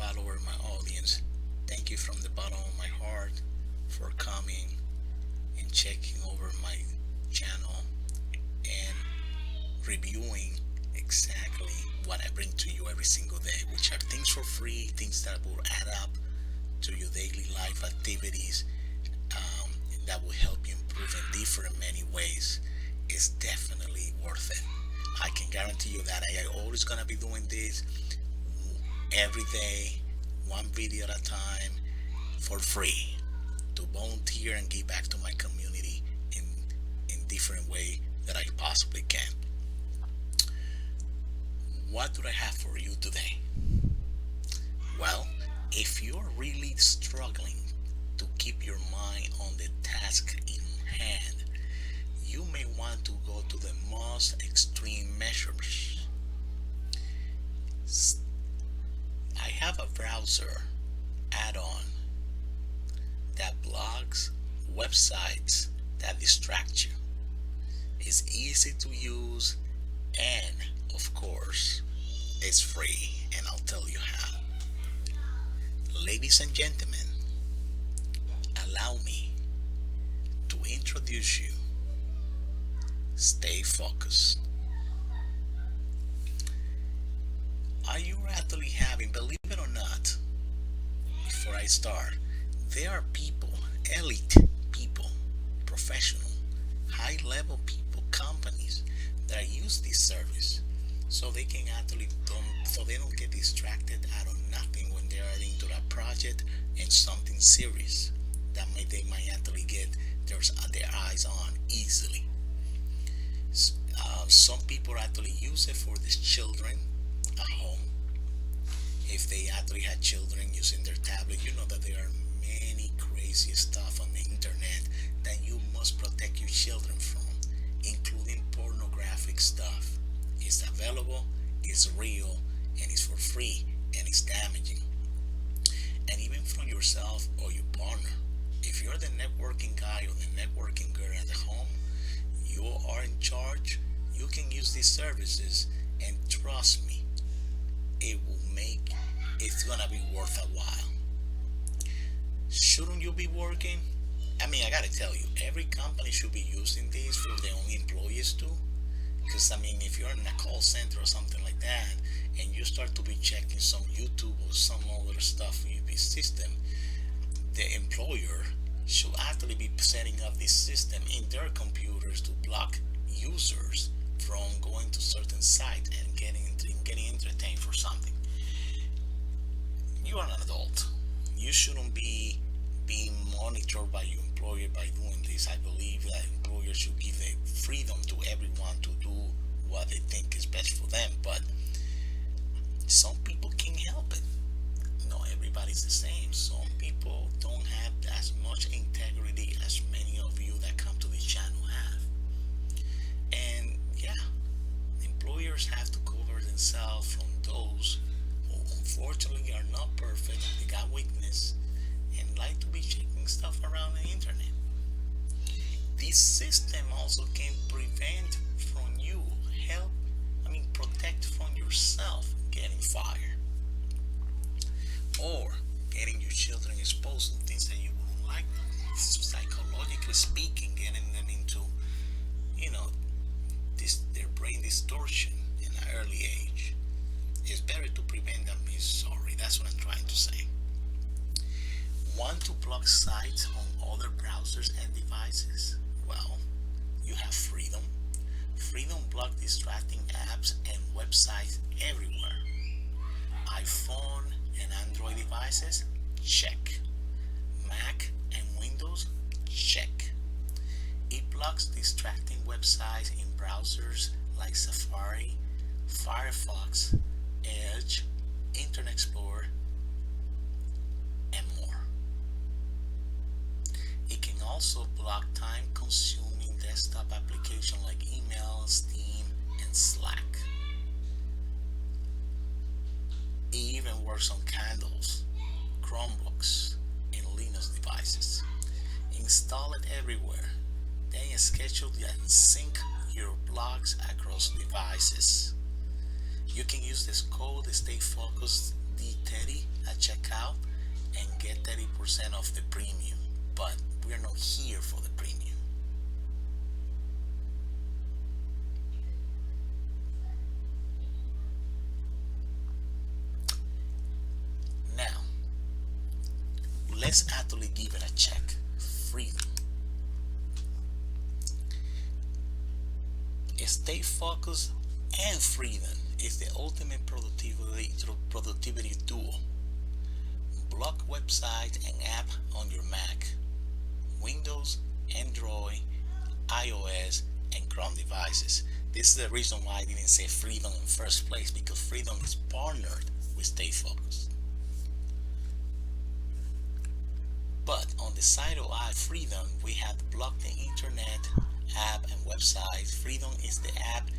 follower, my audience. Thank you from the bottom of my heart for coming and checking over my channel and reviewing exactly what I bring to you every single day, which are things for free, things that will add up to your daily life activities, that will help you improve in different many ways. It's definitely worth it. I can guarantee you that I am always gonna be doing this every day, one video at a time, for free, to volunteer and give back to my community in different way that I possibly can. What do I have for you today? Well, if you're really struggling to keep your mind on the task in hand, you may want to go to the most extreme measures. I have a browser add-on that blocks websites that distract you. It's easy to use and, of course, it's free, and I'll tell you how. Ladies and gentlemen, allow me to introduce you. Stay focused. Are you actually having, believe it or not, before I start, there are people, elite people, professional, high level people, companies that use this service so they can actually don't so they don't get distracted out of nothing when they are into that project and something serious that they might actually get their eyes on easily. Some people actually use it for these children at home. If they actually had children using their tablet, you know that there are many crazy stuff on the internet that you must protect your children from, including pornographic stuff. It's available, it's real, and it's for free, and it's damaging. And even from yourself or your partner. If you're the networking guy or the networking girl at the home, you are in charge, you can use these services, and trust me, it's gonna be worth a while. Shouldn't you be working? I mean, I gotta tell you, every company should be using this for their own employees too. Because I mean, if you're in a call center or something like that, and you start to be checking some YouTube or some other stuff in your system, the employer should actually be setting up this system in their computers to block users from going to certain sites and getting entertained for something. You are an adult. You shouldn't be being monitored by your employer by doing this. I believe that employers should give the freedom to everyone to do what they think is best for them. But some people can't help it. Not everybody's the same. Some people don't have as much integrity as many of you that come to this channel have. And yeah, employers have to cover themselves from those who unfortunately are not perfect. They got weakness and like to be checking stuff around the internet. This system also can prevent from you help protect from yourself getting fired or getting your children exposed to things that you wouldn't like, psychologically speaking, getting them into, you know, their brain distortion in an early age. It's better to prevent than be sorry. That's what I'm trying to say. Want to block sites on other browsers and devices? Well, you have Freedom. Freedom block distracting apps and websites everywhere. iPhone and Android devices? Check. Mac and Windows? Check. It blocks distracting websites in browsers like Safari, Firefox, Edge, Internet Explorer, and more. It can also block time-consuming desktop applications like email, Steam, and Slack. It even works on Candles, Chromebooks, and Linux devices. Install it everywhere. Then schedule and sync your blogs across devices. You can use this code to stay focused ID 30 at checkout and get 30% off the premium. But we're not here for the premium. Now, let's actually give it a check. Freedom. Stay focused and freedom is the ultimate productivity tool. Block website and app on your Mac, Windows, Android, iOS, and Chrome devices. This is the reason why I didn't say freedom in first place, because freedom is partnered with stay focused. But on the side of freedom, we have block the internet, app, and website. Freedom is the app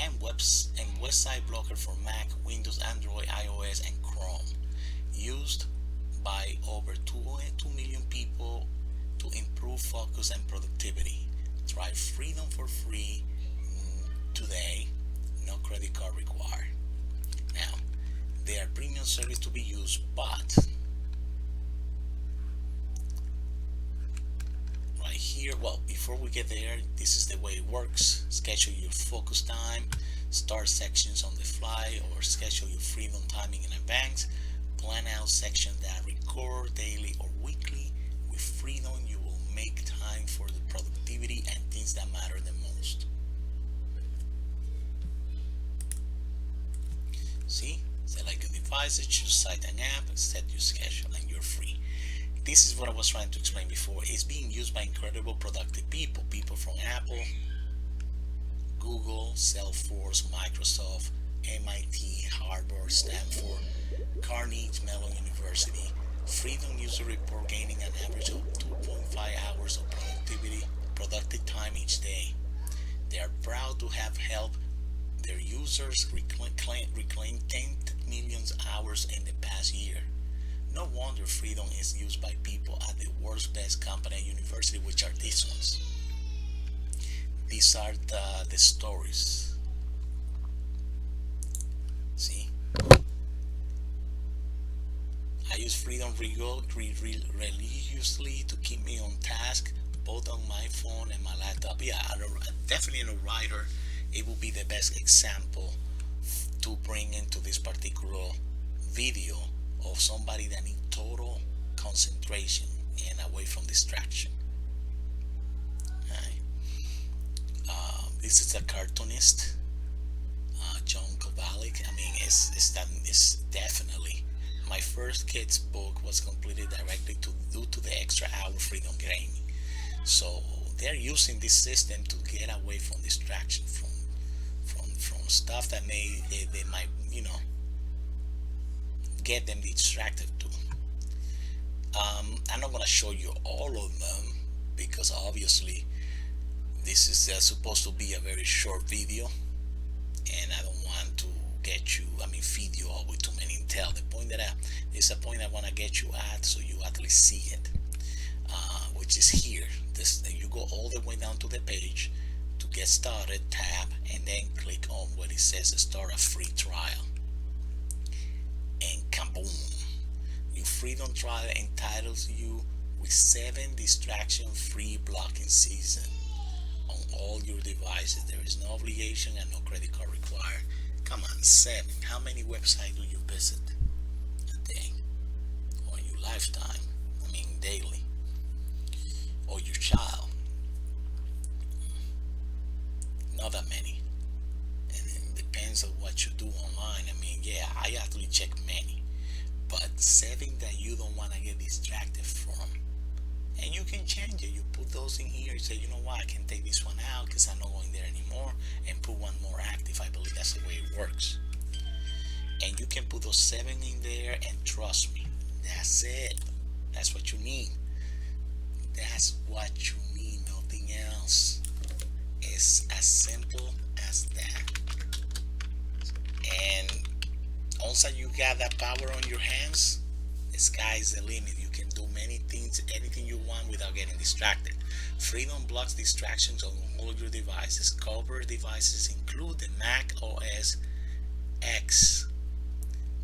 and website blocker for Mac, Windows, Android, iOS, and Chrome, used by over 2 million people to improve focus and productivity. Try Freedom for free today. No credit card required. Now, they are premium service to be used, but right here, well, before we get there, this is the way it works. Schedule your focus time, start sections on the fly, or schedule your freedom timing in advance. Plan out sections that record daily or weekly. With freedom, you will make time for the productivity and things that matter the most. See, select your devices, choose site and app, set your schedule, and you're free. This is what I was trying to explain before. It's being used by incredible productive people. People from Apple, Google, Salesforce, Microsoft, MIT, Harvard, Stanford, Carnegie Mellon University. Freedom user report gaining an average of 2.5 hours of productive time each day. They are proud to have helped their users reclaim 10 million hours in the past year. No wonder freedom is used by people at the world's best company and university, which are these ones. These are the stories. See? I use freedom religiously to keep me on task, both on my phone and my laptop. Yeah, definitely in a writer, it will be the best example to bring into this particular video of somebody that needs total concentration and away from distraction. Right. This is a cartoonist, John Kovalik. I mean, it's definitely my first kids book was completed directly due to the extra hour freedom gain. So they're using this system to get away from distraction, from stuff that they might get them distracted too. I'm not gonna show you all of them because obviously this is supposed to be a very short video, and I don't want to feed you all with too many intel. There's a point I want to get you at so you actually see it, which is here. You go all the way down to the page to get started, tab, and then click on what it says start a free trial, and kaboom, your freedom trial entitles you with 7 distraction-free blocking season on all your devices. There is no obligation and no credit card required. Come on, 7. How many websites do you visit a day, or in your lifetime? I mean, daily, or your child? Not that many. And it depends on what you do online. I mean, yeah, I actually check many, but 7 that you don't want to get distracted from. And you can change it. You put those in here. You say, you know what, I can take this one out because I'm not going there anymore, and put one more active. I believe that's the way it works. And you can put those 7 in there, and trust me, that's it. That's what you need. That's what you need. Nothing else. It's as simple as that. And once you got that power on your hands, the sky is the limit. You can do many things, anything you want without getting distracted. Freedom blocks distractions on all your devices. Covered devices include the Mac OS X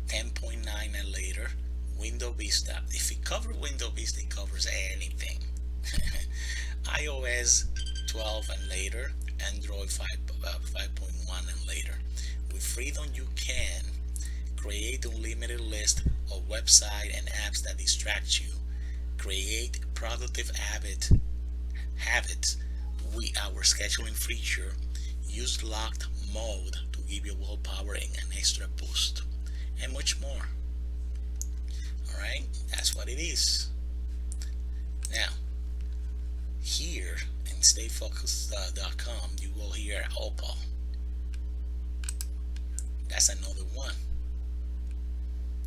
10.9 and Windows Vista. If it covers Windows Vista, it covers anything. iOS 12 and later, Android 5.1 and later. With Freedom, you can create unlimited list of websites and apps that distract you. Create productive habits with our scheduling feature. Use locked mode to give you willpower and an extra boost, and much more. Alright, that's what it is. Now, here in stayfocused.com, you will hear Opal. That's another one.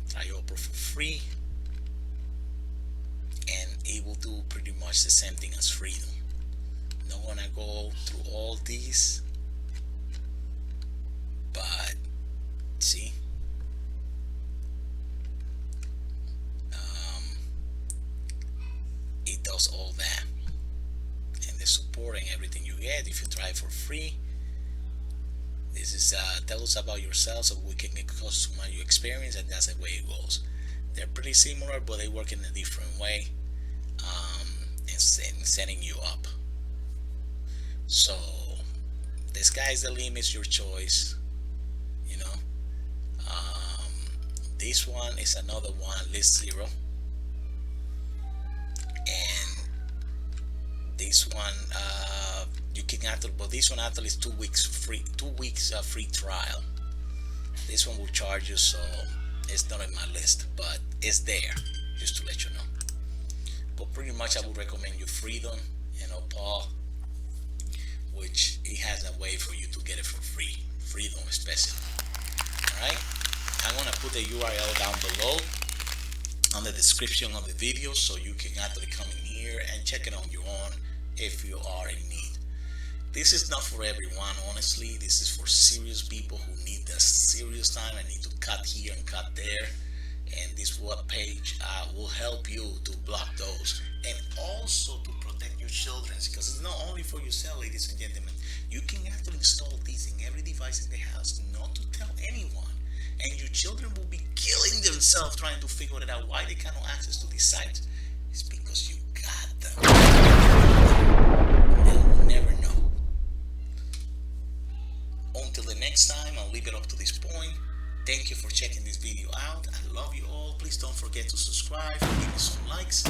Try Opal for free, and it will do pretty much the same thing as Freedom. Not gonna go through all these, but see, it does all that, and the support and everything you get if you try it for free. This is tell us about yourself so we can customize your experience, and that's the way it goes. They're pretty similar, but they work in a different way, and setting you up. So the sky's the limit, your choice. You know, this one is another one, list zero, and this one you can actually, but this one actually is 2 weeks free, 2 weeks free trial. This one will charge you, so it's not in my list, but it's there just to let you know. But pretty much I would recommend you Freedom and Opal, which it has a way for you to get it for free. Freedom especially. Alright? I'm gonna put the URL down below on the description of the video, so you can actually come in here and check it on your own if you are in need. This is not for everyone, honestly. This is for serious people who need the serious time and need to cut here and cut there. And this web page will help you to block those, and also to protect your children, because it's not only for yourself, ladies and gentlemen. You can actually install these in every device in the house, not to tell anyone, and your children will be killing themselves trying to figure it out why they cannot access to these sites. It's because you got them. They will never know. Until the next time, I'll leave it up to this point. Thank you for checking this video out. I love you all. Please don't forget to subscribe and give me some likes.